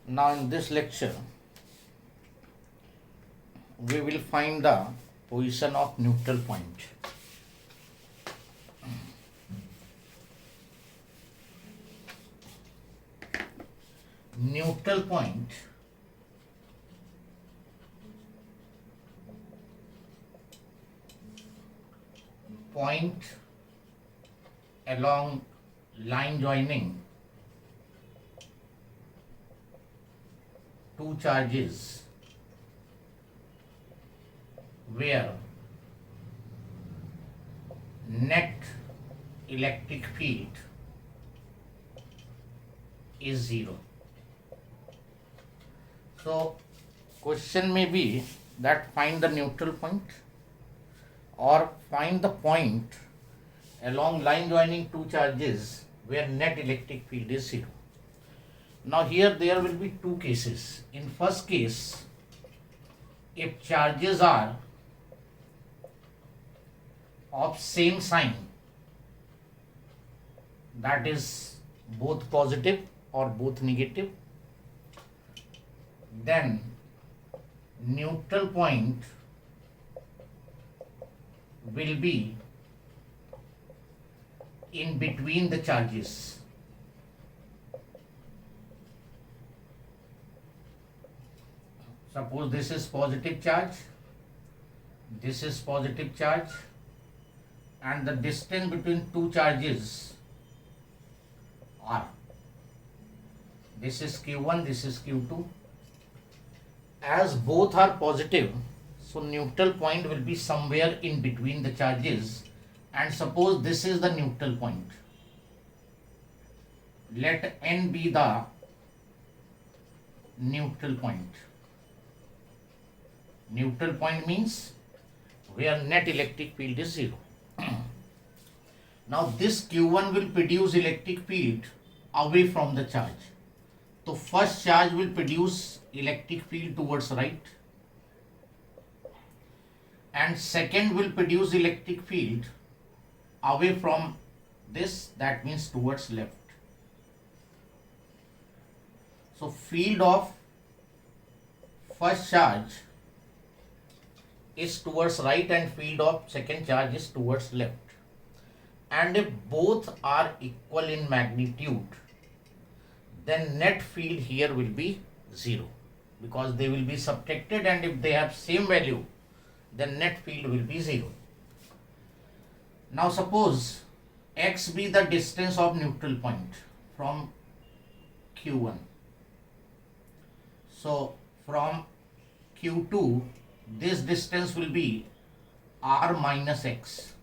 Now in this lecture we will find the position of neutral point. Neutral point along line joining two charges where net electric field is zero. So question may be that find the neutral point or find the point along line joining two charges where net electric field is zero. Now here there will be two cases. In first case, if charges are of same sign, that is both positive or both negative, then neutral point will be in between the charges. Suppose this is positive charge, this is positive charge, and the distance between two charges r. This is Q1, this is Q2. As both are positive, so neutral point will be somewhere in between the charges, and suppose this is the neutral point. Let N be the neutral point. Neutral point means where net electric field is zero. Now this Q1 will produce electric field away from the charge. So first charge will produce electric field towards right, and second will produce electric field away from this, that means towards left. So field of first charge is towards right and field of second charge is towards left. And if both are equal in magnitude, then net field here will be zero, because they will be subtracted, and if they have same value, then net field will be zero. Now suppose x be the distance of neutral point from Q1. So from Q2, this distance will be r minus x.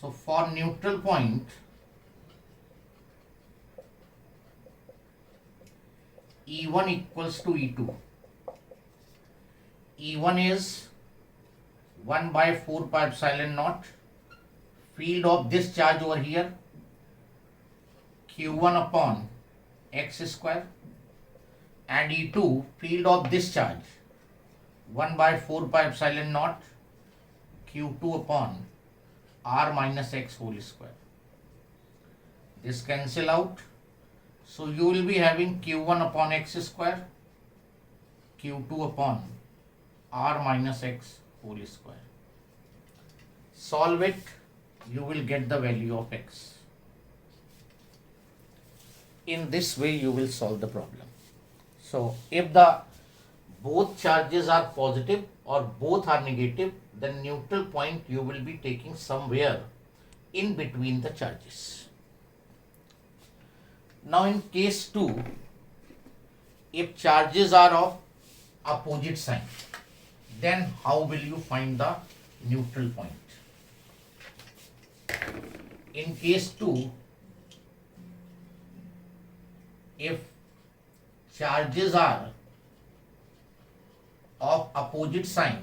So for neutral point, E1 equals to E2. E1 is 1 by 4 pi epsilon naught. Field of this charge over here, Q1 upon x square, and E2 field of this charge, 1 by 4 pi epsilon naught Q2 upon r minus x whole square. This cancel out. So you will be having Q1 upon x square, Q2 upon r minus x whole square. Solve it, you will get the value of x. In this way you will solve the problem. So if the both charges are positive or both are negative, then neutral point you will be taking somewhere in between the charges. Now in case 2, if charges are of opposite sign, then how will you find the neutral point? In case 2, if charges are of opposite sign,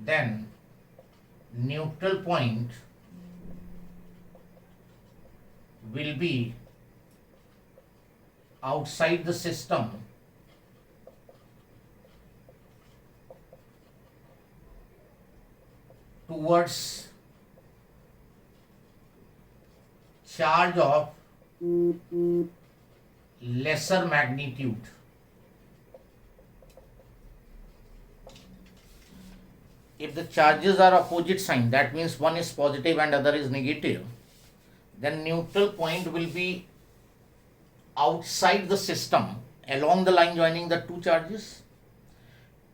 then neutral point will be outside the system towards charge of lesser magnitude. If the charges are opposite sign, that means one is positive and other is negative, then neutral point will be outside the system along the line joining the two charges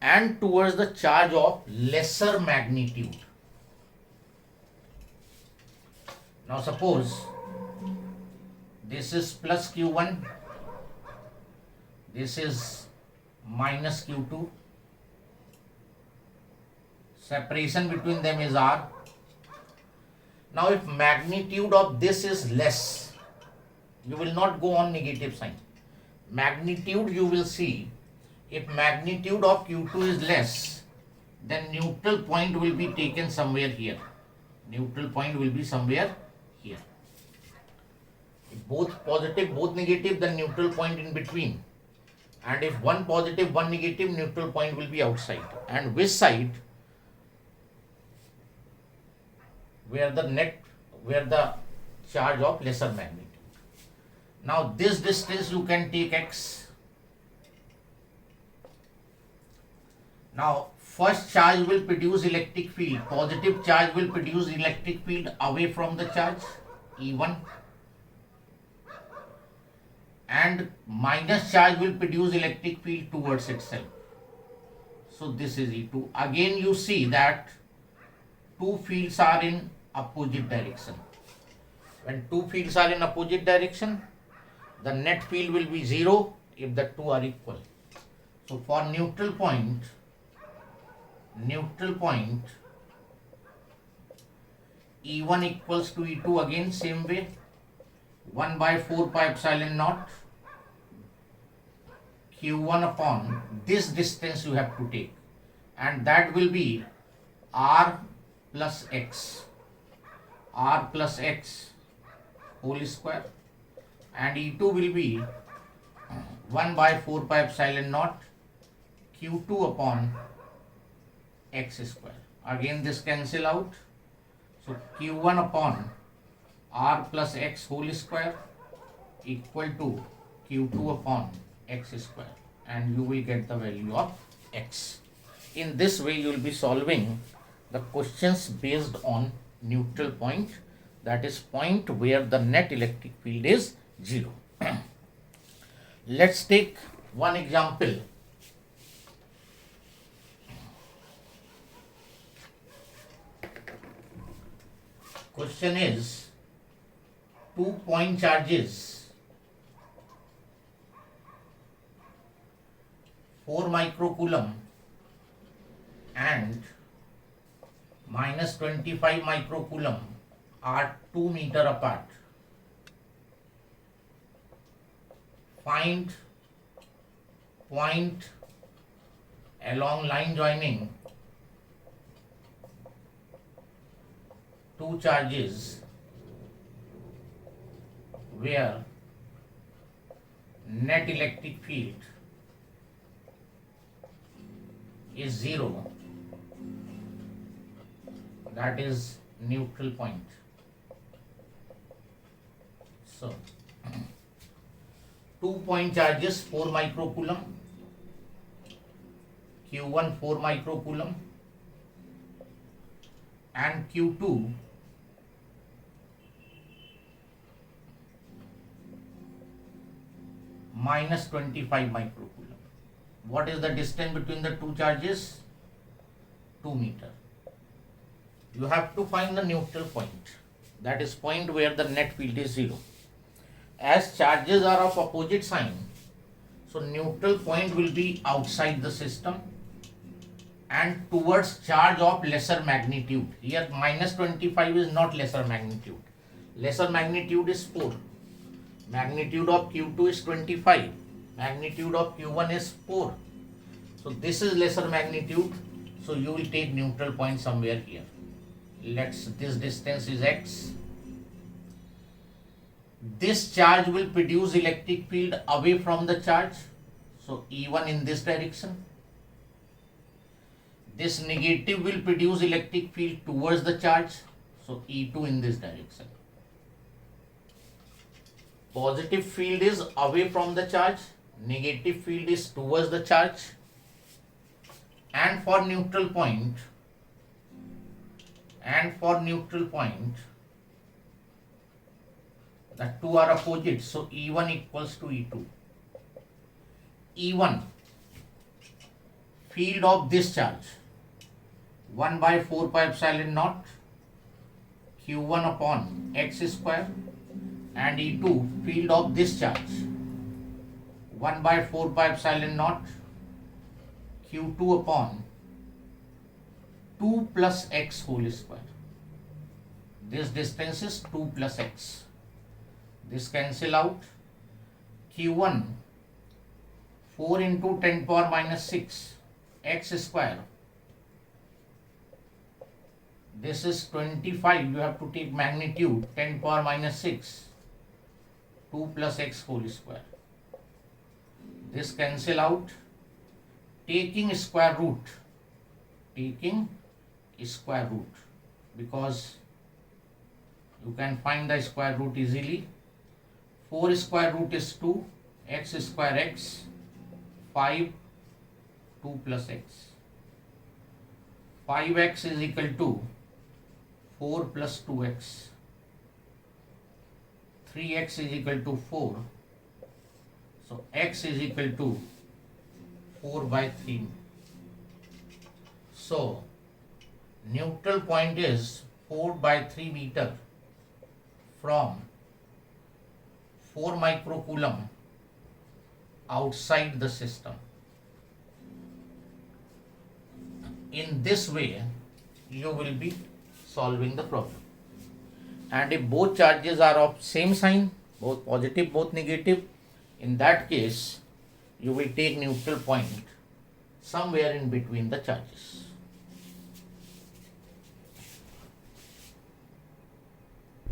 and towards the charge of lesser magnitude. Now suppose this is plus Q1, this is minus Q2. Separation between them is R. Now if magnitude of this is less, you will not go on negative sign. Magnitude you will see, if magnitude of Q2 is less, then neutral point will be taken somewhere here. Neutral point will be somewhere here. If both positive, both negative, then neutral point in between. And if one positive, one negative, neutral point will be outside. And which side? Where the charge of lesser magnitude. Now this distance you can take x. Now first charge will produce electric field. Positive charge will produce electric field away from the charge, E1. And minus charge will produce electric field towards itself. So this is E2. Again you see that two fields are in opposite direction. When two fields are in opposite direction, the net field will be 0 if the two are equal. So for neutral point E1 equals to E2, again same way, 1 by 4 pi epsilon naught Q1 upon this distance you have to take, and that will be R plus X whole square, and E2 will be 1 by 4 pi epsilon naught Q2 upon X square. Again this cancel out, so Q1 upon R plus X whole square equal to Q2 upon X square, and you will get the value of X. In this way you will be solving the questions based on neutral point, that is point where the net electric field is 0. Let's take one example. Question is 2 point charges, 4 microcoulomb and minus 25 microcoulomb are 2 meter apart. Find point along line joining two charges where net electric field is 0, that is neutral point. So 2 point charges, 4 microcoulomb, Q1 4 microcoulomb and Q2 minus 25 microcoulomb. What is the distance between the two charges? 2 meter. You have to find the neutral point, that is point where the net field is 0. As charges are of opposite sign, so neutral point will be outside the system and towards charge of lesser magnitude. Here minus 25 is not lesser magnitude. Lesser magnitude is 4. Magnitude of Q2 is 25. Magnitude of Q1 is 4. So this is lesser magnitude. So you will take neutral point somewhere here. This distance is X. This charge will produce electric field away from the charge. So E1 in this direction. This negative will produce electric field towards the charge. So E2 in this direction. Positive field is away from the charge, negative field is towards the charge, and for neutral point, the two are opposite, so E1 equals to E2. E1, field of this charge, 1 by 4 pi epsilon naught Q1 upon x square, and E2, field of this charge, 1 by 4 pi epsilon naught Q2 upon 2 plus x whole square. This distance is 2 plus x. This cancel out. Q1, 4 into 10 power minus 6 x square. This is 25. You have to take magnitude 10 power minus 6. 2 plus x whole square. This cancel out. Taking square root, because you can find the square root easily. 4 square root is 2, x square x, 5, 2 plus x. 5x is equal to 4 plus 2x. 3x is equal to 4. So x is equal to 4 by 3. So neutral point is 4 by 3 meter from 4 microcoulomb outside the system. In this way, you will be solving the problem. And if both charges are of same sign, both positive, both negative, in that case, you will take neutral point somewhere in between the charges.